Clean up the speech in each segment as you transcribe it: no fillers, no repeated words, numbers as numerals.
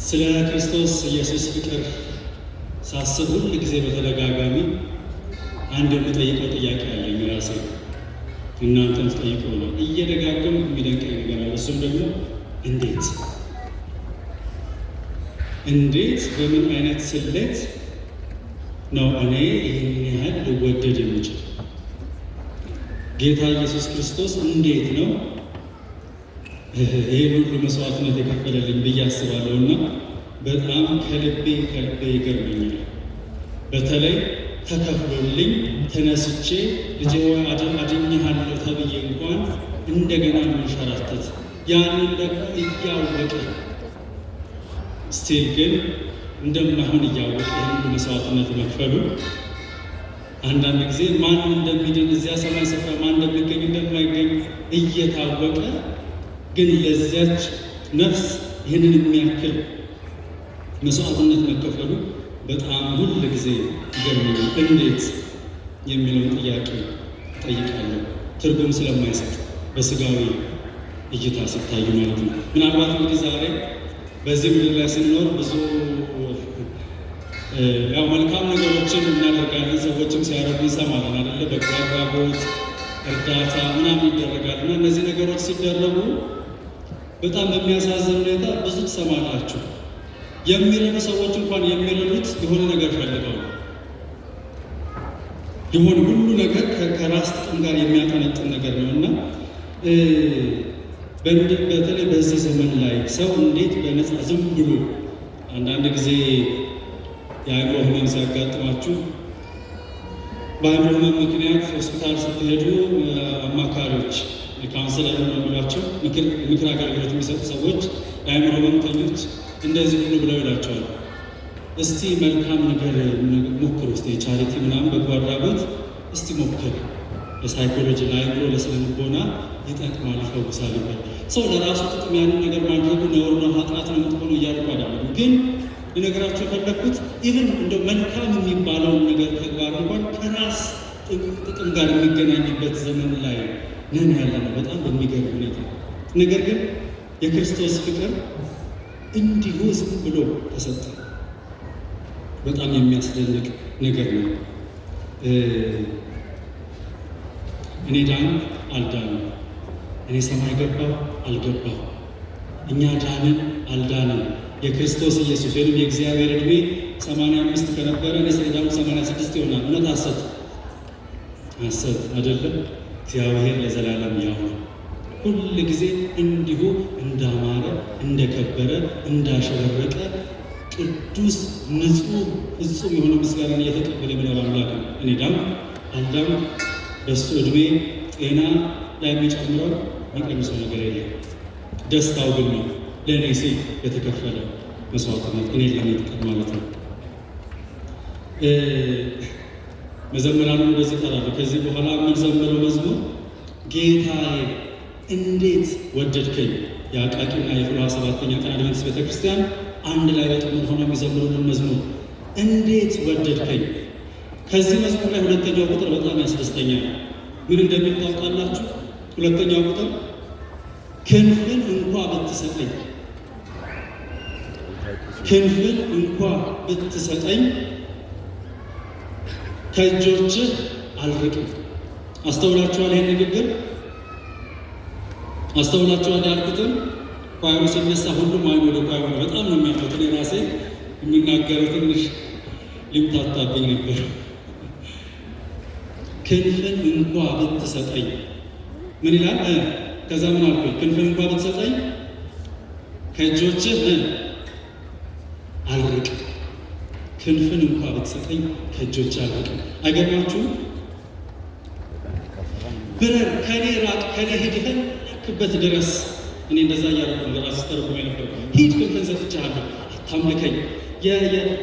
ስለ ክርስቶስ ኢየሱስ ፍቅር ሳስብ ሁል ጊዜ በተደጋጋሚ አንድ የምጠይቀው ጥያቄ አለኝ ራሴ፣ እናንተም ትጠይቀው ነው እየደጋገሙ የሚደንቀኝ ነገር አለ። እሱም ደግሞ እንዴት በምን አይነት ስሌት ነው እኔ ይህን ያህል ልወደድ የምችል? ጌታ ኢየሱስ ክርስቶስ እንዴት ነው ይህን ሁሉ መስዋዕትነት የከፈለልኝ ብዬ አስባለሁ እና በጣም ከልቤ ይገርመኛል። በተለይ ተከፍሎልኝ ተነስቼ ልጄ ሆይ አድኜሃለሁ ተብዬ እንኳን እንደገና መንሸራተት ያንን ደግሞ እያወቀ ስቲል ግን እንደማይሆን እያወቀ ይህን ሁሉ መስዋዕትነት መክፈሉ አንዳንድ ጊዜ ማን እንደሚድን እዚያ ሰማይ ስፍራ ማን እንደሚገኝ እንደማይገኝ እየታወቀ ግን ለዚያች ነፍስ ይህንን የሚያክል መስዋዕትነት መከፈሉ በጣም ሁል ጊዜ ይገርመኛል። እንዴት የሚለውን ጥያቄ እጠይቃለሁ። ትርጉም ስለማይሰጥ በስጋዊ እይታ ሲታዩ ማለት ነው። ምናልባት እንግዲህ ዛሬ በዚህ ምድር ላይ ስንኖር ብዙ ያው መልካም ነገሮችን እናደርጋለን። ሰዎችም ሲያደርጉ እንሰማለን አይደለ? በጎ አድራጎት፣ እርዳታ ምናምን ይደረጋል እና እነዚህ ነገሮች ሲደረጉ በጣም በሚያሳዝን ሁኔታ ብዙ ትሰማላችሁ። የሚረዱ ሰዎች እንኳን የሚረዱት የሆነ ነገር ፈልገው የሆነ ሁሉ ነገር ከራስ ጥቅም ጋር የሚያጠነጥን ነገር ነው እና በተለይ በዚህ ዘመን ላይ ሰው እንዴት በነፃ ዝም ብሎ አንዳንድ ጊዜ የአእምሮ ሕመም ሲያጋጥማችሁ በአእምሮ ሕመም ምክንያት ሆስፒታል ስትሄዱ አማካሪዎች ካውንስለር ነው የሚሏቸው ምክር አገልግሎት የሚሰጡ ሰዎች የአእምሮ ሕመምተኞች እንደዚህ ሁሉ ብለው ይላቸዋል። እስቲ መልካም ነገር ሞክሩ፣ እስቲ ቻሪቲ ምናምን በጎ አድራጎት እስቲ ሞክር፣ ለሳይኮሎጂ ለአእምሮ ለስነ ልቦና ይጠቅማል፣ ይፈውሳል ይባል። ሰው ለራሱ ጥቅም ያንን ነገር ማድረጉ ነውር ነው፣ ኃጢአት ነው፣ መጥፎ ነው እያልኩ አይደለም። ግን ልነግራችሁ የፈለግኩት ኢቭን እንደ መልካም የሚባለውን ነገር ተግባር እንኳን ከራስ ጥቅም ጋር የሚገናኝበት ዘመን ላይ ነን ያለ ነው፣ በጣም በሚገርም ሁኔታ። ነገር ግን የክርስቶስ ፍቅር እንዲሁ ዝም ብሎ ተሰጠ። በጣም የሚያስደንቅ ነገር ነው። እኔ ዳን አልዳንም፣ እኔ ሰማይ ገባሁ አልገባሁ፣ እኛ ዳንን አልዳንን፣ የክርስቶስ ኢየሱስ ወይም የእግዚአብሔር ዕድሜ 85 ከነበረ እኔ ስለዳኑ 86 ይሆናል። እውነት ሐሰት አይደለም። እግዚአብሔር ለዘላለም ያው ነው። ሁል ጊዜ እንዲሁ እንዳማረ እንደከበረ እንዳሸበረቀ ቅዱስ ንጹሕ ፍጹም የሆነ ምስጋና እየተቀበለ የሚኖር አምላክ ነው። እኔ ዳም አልዳም በሱ ዕድሜ ጤና ላይ የሚጨምረው የሚቀንሰው ነገር የለም። ደስታው ግን ነው ለእኔ ሲል የተከፈለ መስዋዕትነት እኔን ለመጥቀም ማለት ነው። መዘምራኑ እንደዚህ ይጠራሉ። ከዚህ በኋላ የምንዘምረው መዝሙር ጌታዬ እንዴት ወደድከኝ፣ የአቃቂና የፍልውሃ 7ኛ ቀን አድቬንቲስት ቤተክርስቲያን አንድ ላይ በጥምር ሆነው የሚዘምሩልን መዝሙር እንዴት ወደድከኝ። ከዚህ መዝሙር ላይ ሁለተኛው ቁጥር በጣም ያስደስተኛል። ምን እንደሚል ታውቃላችሁ? ሁለተኛው ቁጥር ክንፍን እንኳ ብትሰጠኝ፣ ክንፍን እንኳ ብትሰጠኝ ከእጆችህ አልርቅም። አስተውላችኋል? ይህን ንግግር አስተውላችኋል? ያልኩትን ኳይሮ ሲነሳ ሁሉም አይኑ ወደ ኳይሮ በጣም ነው የሚያውቁት። እኔ ራሴ የሚናገረው ትንሽ ሊምታታብኝ ነበር። ክንፍን እንኳ ብትሰጠኝ ምን ይላል? ከዛ ምን አልኩኝ? ክንፍን እንኳ ብትሰጠኝ ከእጆችህ አልርቅም። ክንፍን እንኳ ብትሰጠኝ ከእጆችህ አልርቅም። አይገርማችሁም? ብረር፣ ከኔ ራቅ፣ ከኔ ሂድ፣ የፈለክበት ድረስ። እኔ እንደዛ እያልኩ ለራስ ተርጉም የነበር ሂድ፣ ክንፍን ሰጥቼሃለሁ፣ አታምልከኝ።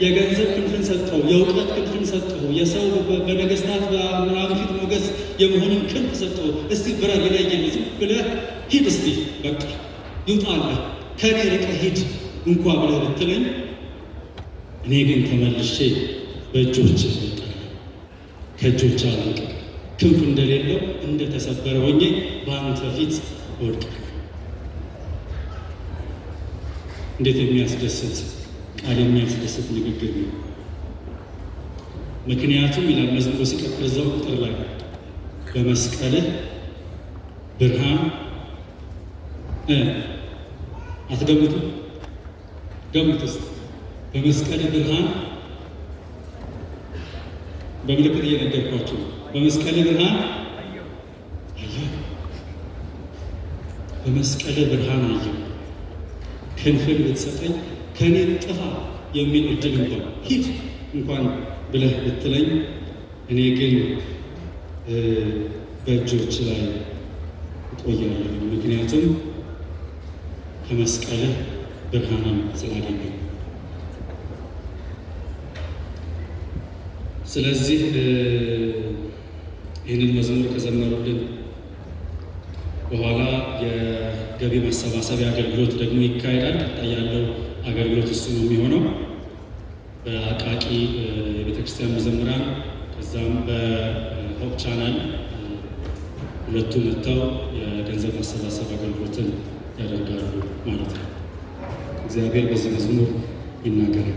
የገንዘብ ክንፍን ሰጠው፣ የእውቀት ክንፍን ሰጠው፣ የሰው በነገስታት በምናምን ፊት ሞገስ የመሆንን ክንፍ ሰጠው። እስቲ ብረር፣ ይለየኝ፣ ዝም ብለህ ሂድ፣ እስቲ በቃ ይውጣልህ፣ ከኔ ርቀህ ሂድ እንኳ ብለህ ብትለኝ፣ እኔ ግን ተመልሼ በእጆች እወጣለሁ፣ ከእጆች አልርቅም። ክንፍ እንደሌለው እንደተሰበረ ሆኜ በአንተ ፊት እወድቃለሁ። እንዴት የሚያስደስት ቃል የሚያስደስት ንግግር ነው። ምክንያቱም ይላል መዝሙሩ ሲቀጥል እዛው ቁጥር ላይ በመስቀልህ ብርሃን አትገምቱ? ገምቱ እስኪ። በመስቀልህ ብርሃን በምልክት እየነገርኳችሁ ነው። በመስቀልህ ብርሃን አየሁ፣ በመስቀልህ ብርሃን አየሁ። ክንፍን ብትሰጠኝ ከእኔ ጥፋ የሚል እድል እንኳን ሂድ እንኳን ብለህ ብትለኝ፣ እኔ ግን በእጆች ላይ እቆያለሁ። ምክንያቱም ከመስቀልህ ብርሃንን ስላገኘሁ። ስለዚህ ይህንን መዝሙር ከዘመሩልን በኋላ የገቢ ማሰባሰቢያ አገልግሎት ደግሞ ይካሄዳል። ቀጣይ ያለው አገልግሎት እሱ ነው የሚሆነው። በአቃቂ የቤተክርስቲያን መዘምራን ከዛም በሆፕ ቻናል ሁለቱ መጥተው የገንዘብ ማሰባሰብ አገልግሎትን ያደርጋሉ ማለት ነው። እግዚአብሔር በዚህ መዝሙር ይናገራል።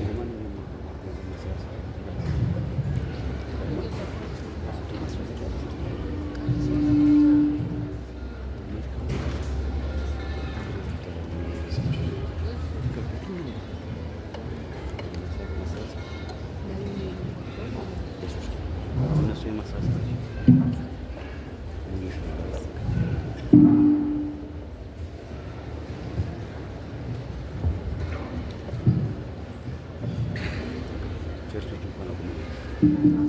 Thank you.